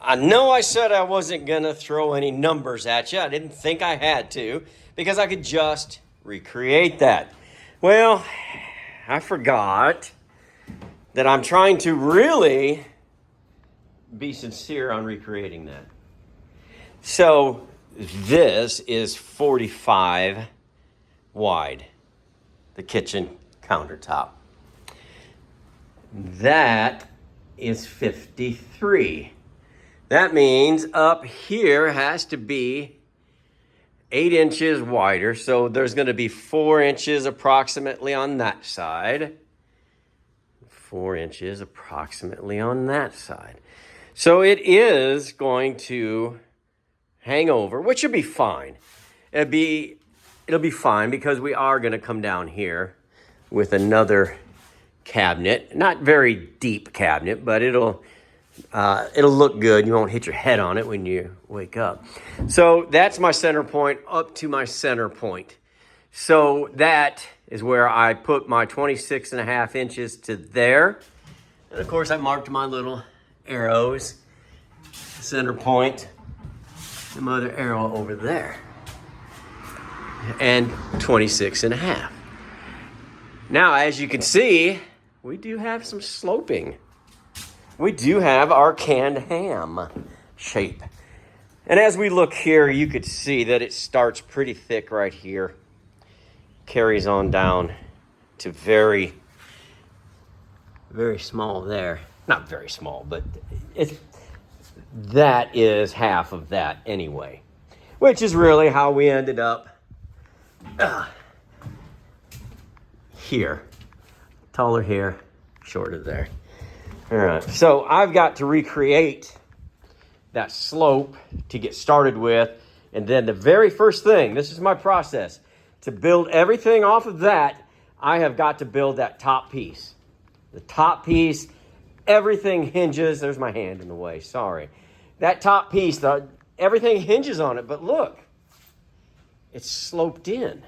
I know I said I wasn't going to throw any numbers at you. I didn't think I had to because I could just recreate that. Well, I forgot that I'm trying to really be sincere on recreating that. So this is 45 wide, the kitchen countertop. That is 53. That means up here has to be 8 inches wider. So there's going to be 4 inches approximately on that side. 4 inches approximately on that side. So it is going to hang over, which will be fine. It'll be fine because we are going to come down here with another cabinet. Not very deep cabinet, but it'll look good. You won't hit your head on it when you wake up. So that's my center point up to my center point. So that is where I put my 26.5 inches to there. And of course I marked my little arrows, center point, and my other arrow over there. And 26.5. Now, as you can see, we do have some sloping. We do have our canned ham shape. And as we look here, you could see that it starts pretty thick right here. Carries on down to very, very small there. Not very small, but that is half of that anyway. Which is really how we ended up here. Taller here, shorter there. All right, so I've got to recreate that slope to get started with. And then the very first thing, this is my process, to build everything off of that, I have got to build that top piece. The top piece, everything hinges. There's my hand in the way, sorry. That top piece, everything hinges on it, but look, it's sloped in,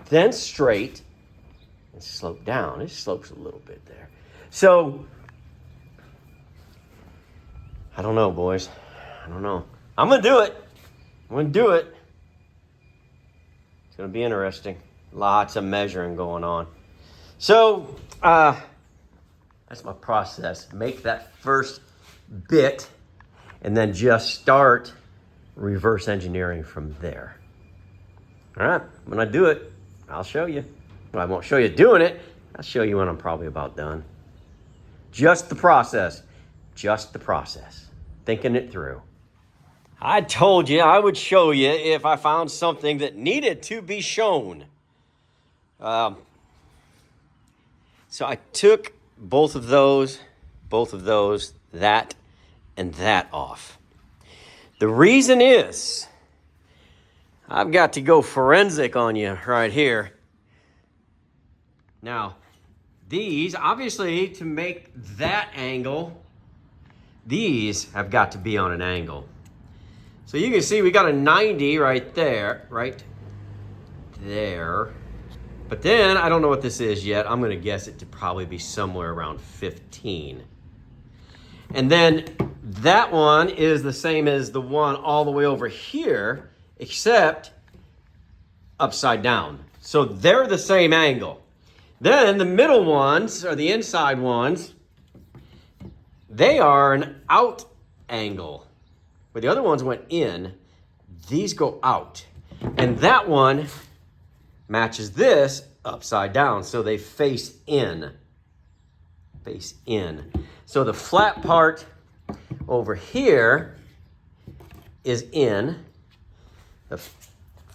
then straight, and sloped down. It slopes a little bit there. So, I don't know, boys. I don't know. I'm going to do it. I'm going to do it. It's going to be interesting. Lots of measuring going on. So, that's my process. Make that first bit and then just start reverse engineering from there. All right, when I do it, I'll show you. Well, I won't show you doing it. I'll show you when I'm probably about done. Just the process. Just the process. Thinking it through. I told you I would show you if I found something that needed to be shown. So I took both of those, that and that off. The reason is I've got to go forensic on you right here. Now, these, obviously, to make that angle, these have got to be on an angle. So you can see we got a 90 right there, right there. But then, I don't know what this is yet. I'm going to guess it to probably be somewhere around 15. And then that one is the same as the one all the way over here, except upside down. So they're the same angle. Then the middle ones, or the inside ones, they are an out angle. Where the other ones went in, these go out. And that one matches this upside down, so they face in. Face in. So the flat part over here is in. The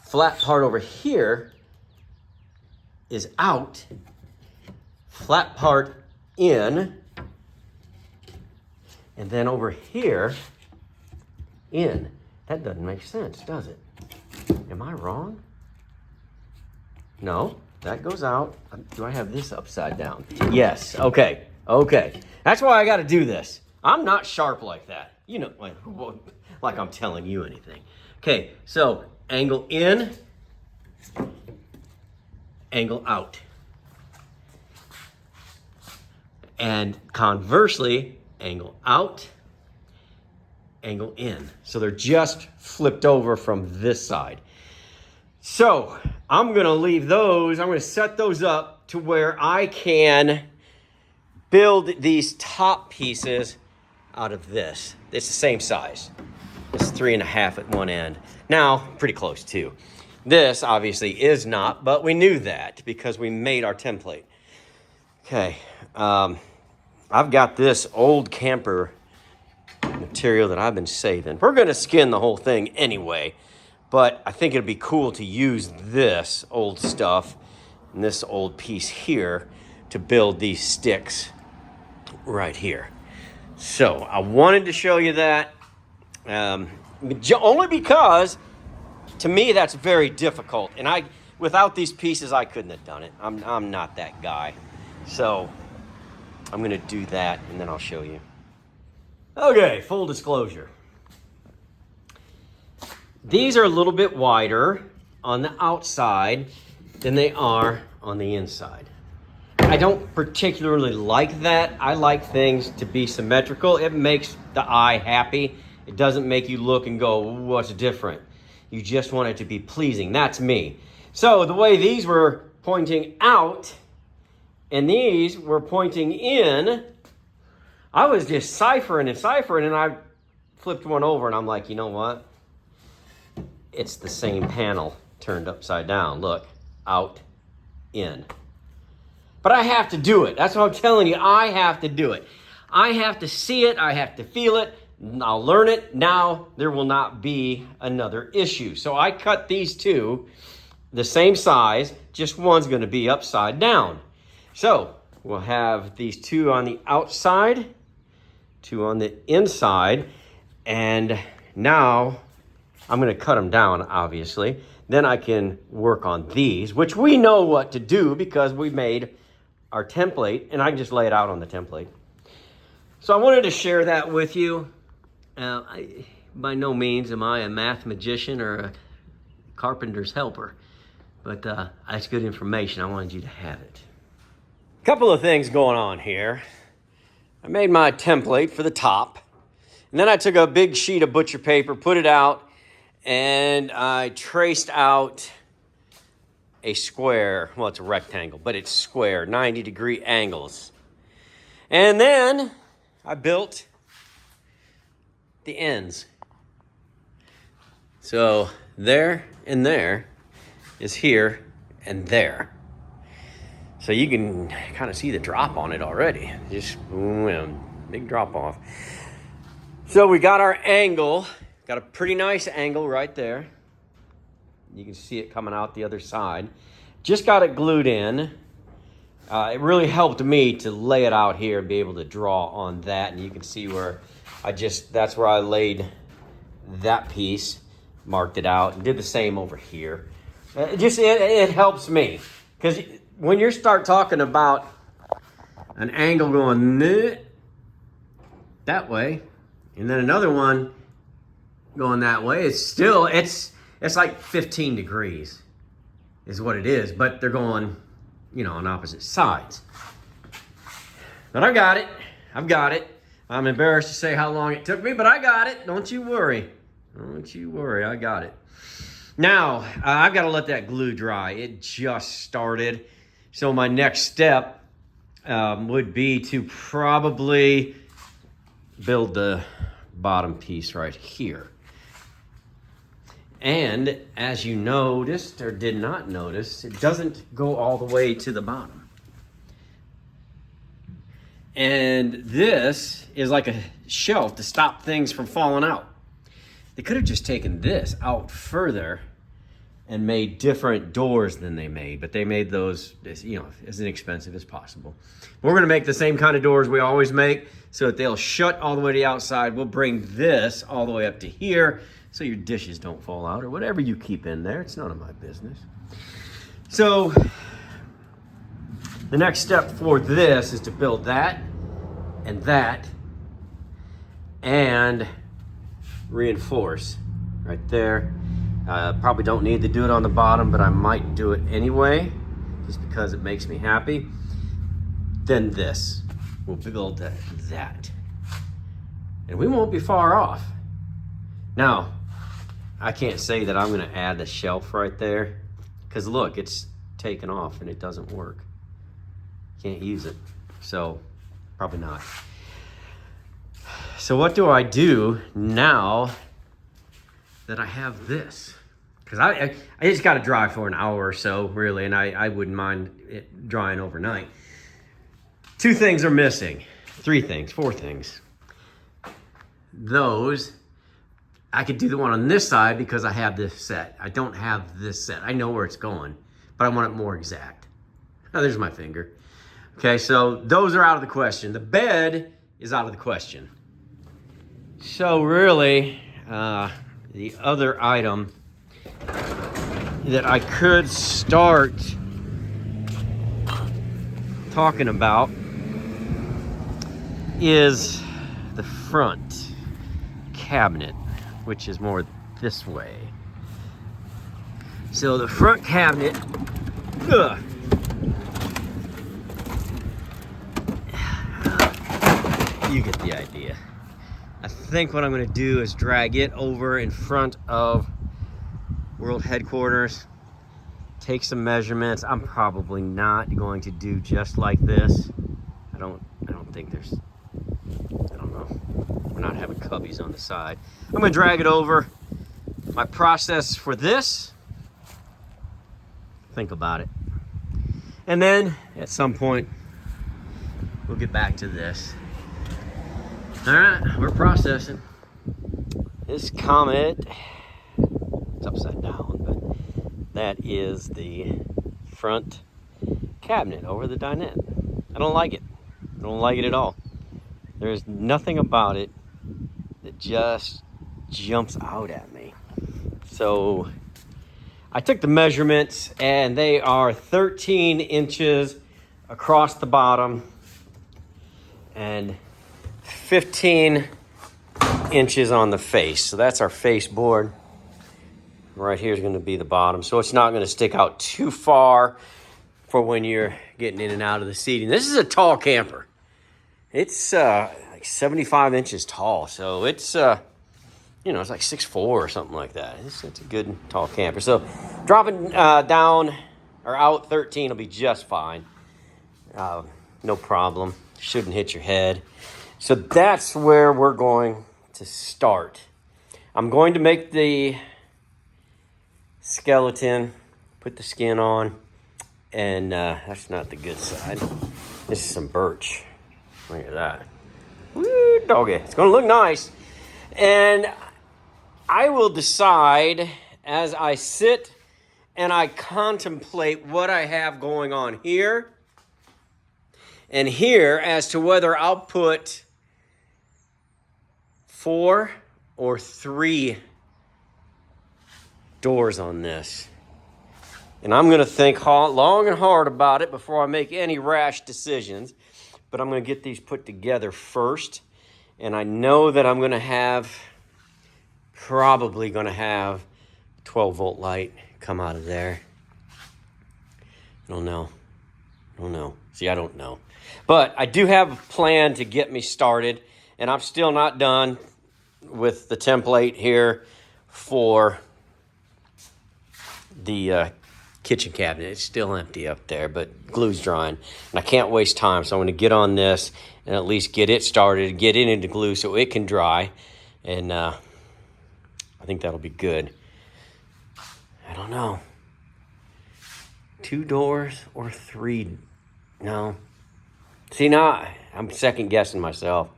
flat part over here is out. Flat part in. And then over here, in. That doesn't make sense, does it? Am I wrong? No, that goes out. Do I have this upside down? Yes, okay. That's why I got to do this. I'm not sharp like that. You know, like I'm telling you anything. Okay, so angle in, angle out. And conversely, angle out, angle in. So they're just flipped over from this side. So I'm gonna leave those, I'm gonna set those up to where I can build these top pieces out of this. It's the same size. It's 3.5 at one end. Now, pretty close too. This obviously is not, but we knew that because we made our template. Okay, I've got this old camper material that I've been saving. We're gonna skin the whole thing anyway, but I think it'd be cool to use this old stuff and this old piece here to build these sticks right here. So I wanted to show you that only because to me that's very difficult, and without these pieces I couldn't have done it. I'm not that guy. So I'm gonna do that and then I'll show you. Okay, full disclosure. These are a little bit wider on the outside than they are on the inside. I don't particularly like that. I like things to be symmetrical. It makes the eye happy. It doesn't make you look and go, what's different? You just want it to be pleasing. That's me. So the way these were pointing out and these were pointing in, I was just ciphering and I flipped one over and I'm like, you know what? It's the same panel turned upside down. Look, out, in. But I have to do it. That's what I'm telling you. I have to do it. I have to see it. I have to feel it. I'll learn it. Now there will not be another issue. So I cut these two the same size. Just one's going to be upside down. So we'll have these two on the outside, two on the inside. And now I'm going to cut them down, obviously. Then I can work on these, which we know what to do because we made our template, and I can just lay it out on the template. So I wanted to share that with you. By no means am I a math magician or a carpenter's helper, but that's good information. I wanted you to have it. A couple of things going on here. I made my template for the top, and then I took a big sheet of butcher paper, put it out, and I traced out a square. Well, it's a rectangle, but it's square, 90-degree angles. And then I built the ends. So there and there is here and there. So you can kind of see the drop on it already. Just boom, big drop off. So we got our angle. Got a pretty nice angle right there. You can see it coming out the other side. Just got it glued in. It really helped me to lay it out here and be able to draw on that. And you can see where that's where I laid that piece, marked it out, and did the same over here. It helps me. Because when you start talking about an angle going that way, and then another one going that way, it's like 15 degrees is what it is, but they're going, on opposite sides. But I got it. I've got it. I'm embarrassed to say how long it took me, but I got it. Don't you worry. Don't you worry. I got it. Now, I've got to let that glue dry. It just started. So my next step would be to probably build the bottom piece right here. And as you noticed or did not notice, it doesn't go all the way to the bottom. And this is like a shelf to stop things from falling out. They could have just taken this out further and made different doors than they made, but they made those, as inexpensive as possible. We're gonna make the same kind of doors we always make so that they'll shut all the way to the outside. We'll bring this all the way up to here so your dishes don't fall out or whatever you keep in there. It's none of my business. So the next step for this is to build that and reinforce right there. Probably don't need to do it on the bottom, but I might do it anyway, just because it makes me happy. Then this, we'll build that. And we won't be far off. Now, I can't say that I'm gonna add the shelf right there, because look, it's taken off and it doesn't work. Can't use it, so probably not. So what do I do now that I have this? Because I just got to dry for an hour or so, really, and I wouldn't mind it drying overnight. 2 things are missing. 3 things, 4 things. Those, I could do the one on this side because I have this set. I don't have this set. I know where it's going, but I want it more exact. Oh, there's my finger. Okay, so those are out of the question. The bed is out of the question. So really, the other item that I could start talking about is the front cabinet, which is more this way. So the front cabinet, you get the idea. I think what I'm going to do is drag it over in front of World Headquarters, take some measurements. I'm probably not going to do just like this. I don't think there's, I don't know. We're not having cubbies on the side. I'm going to drag it over. My process for this, think about it. And then at some point, we'll get back to this. All right, we're processing. This Comet, it's upside down, but that is the front cabinet over the dinette. I don't like it. I don't like it at all. There's nothing about it that just jumps out at me. So I took the measurements and they are 13 inches across the bottom and 15 inches on the face. So that's our face board. Right here is going to be the bottom. So it's not going to stick out too far for when you're getting in and out of the seating. This is a tall camper. It's like 75 inches tall. So it's, you know, it's like 6'4" or something like that. It's a good tall camper. So dropping down or out 13 will be just fine. No problem. Shouldn't hit your head. So that's where we're going to start. I'm going to make the skeleton, put the skin on, and that's not the good side. This is some birch. Look at that. Woo, doggy. It's going to look nice. And I will decide as I sit and I contemplate what I have going on here and here as to whether I'll put 4 or 3 doors on this. And I'm going to think long and hard about it before I make any rash decisions. But I'm going to get these put together first. And I know that I'm going to have, probably going to have 12-volt light come out of there. I don't know. See, I don't know. But I do have a plan to get me started. And I'm still not done with the template here for the kitchen cabinet. It's still empty up there, but glue's drying. And I can't waste time, so I'm going to get on this and at least get it started, get it into glue so it can dry. And I think that'll be good. I don't know. 2 doors or 3? No. See, now I'm second guessing myself.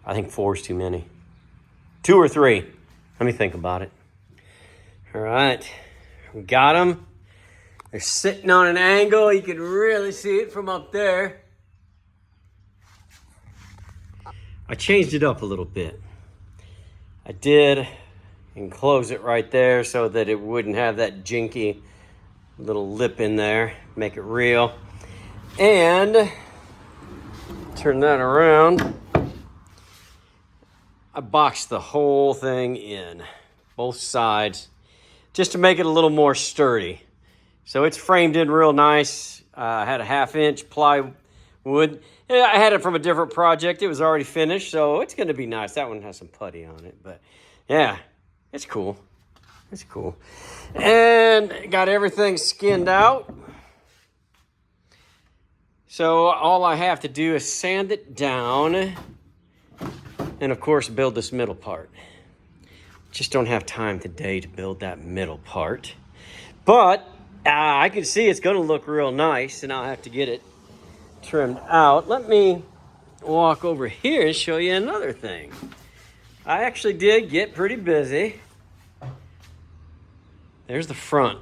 I think 4 is too many. 2 or 3. Let me think about it. All right. We got them. They're sitting on an angle. You can really see it from up there. I changed it up a little bit. I did enclose it right there so that it wouldn't have that jinky little lip in there. Make it real. And turn that around. I boxed the whole thing in, both sides, just to make it a little more sturdy. So it's framed in real nice. I had a 1/2 inch plywood wood. Yeah, I had it from a different project. It was already finished, so it's going to be nice. That one has some putty on it, but yeah, it's cool. It's cool. And got everything skinned out. So all I have to do is sand it down and, of course, build this middle part. Just don't have time today to build that middle part. But I can see it's going to look real nice, and I'll have to get it trimmed out. Let me walk over here and show you another thing. I actually did get pretty busy. There's the front.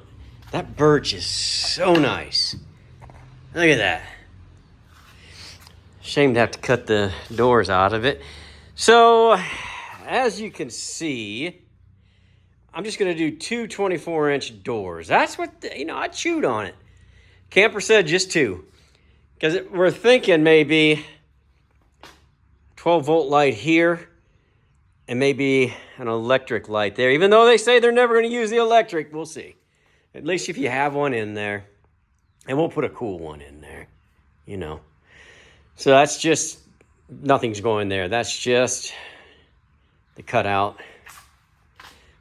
That birch is so nice. Look at that. Shame to have to cut the doors out of it. So, as you can see, I'm just going to do two 24-inch doors. That's what, I chewed on it. Camper said just two. Because we're thinking maybe 12-volt light here and maybe an electric light there. Even though they say they're never going to use the electric, we'll see. At least if you have one in there. And we'll put a cool one in there, So that's just, nothing's going there. That's just the cutout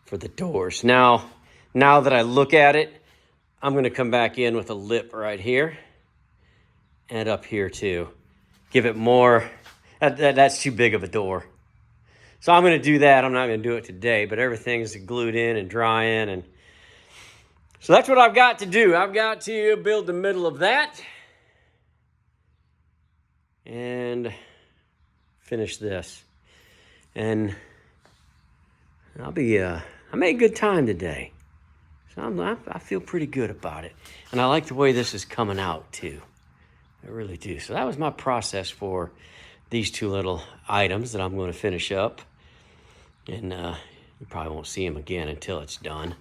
for the doors. Now that I look at it, I'm going to come back in with a lip right here and up here too. Give it more, that's too big of a door. So I'm going to do that. I'm not going to do it today, but everything's glued in and drying. And so that's what I've got to do. I've got to build the middle of that and finish this. And I made good time today. So I feel pretty good about it. And I like the way this is coming out too. I really do. So that was my process for these two little items that I'm going to finish up. And you probably won't see them again until it's done.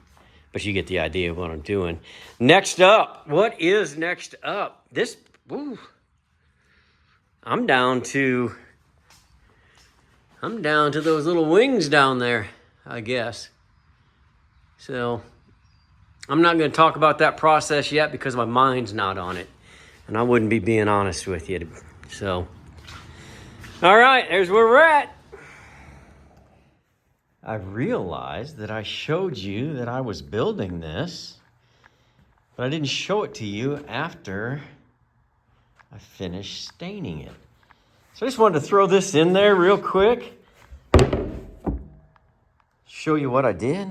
But you get the idea of what I'm doing. Next up. What is next up? I'm down to those little wings down there, I guess. So I'm not going to talk about that process yet because my mind's not on it. And I wouldn't be being honest with you. So, all right, there's where we're at. I realized that I showed you that I was building this, but I didn't show it to you after I finished staining it. So I just wanted to throw this in there real quick. Show you what I did.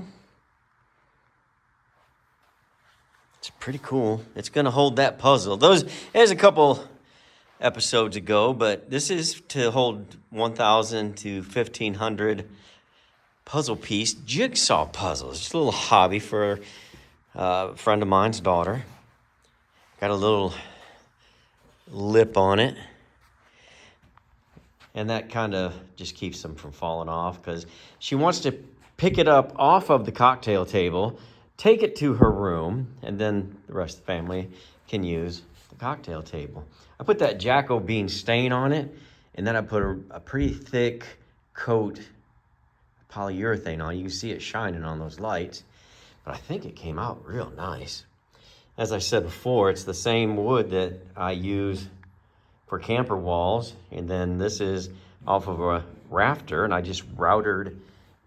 It's pretty cool. It's going to hold that puzzle. There's a couple episodes ago, but this is to hold 1,000 to 1,500 puzzle piece jigsaw puzzles. Just a little hobby for a friend of mine's daughter. Got a little lip on it. And that kind of just keeps them from falling off because she wants to pick it up off of the cocktail table, take it to her room, and then the rest of the family can use the cocktail table. I put that Jacko bean stain on it, and then I put a pretty thick coat of polyurethane on. You can see it shining on those lights, but I think it came out real nice. As I said before, it's the same wood that I use for camper walls, and then this is off of a rafter, and I just routered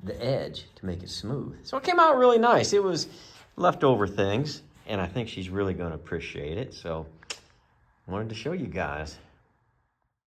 the edge to make it smooth. So it came out really nice. It was leftover things, and I think she's really going to appreciate it. So I wanted to show you guys.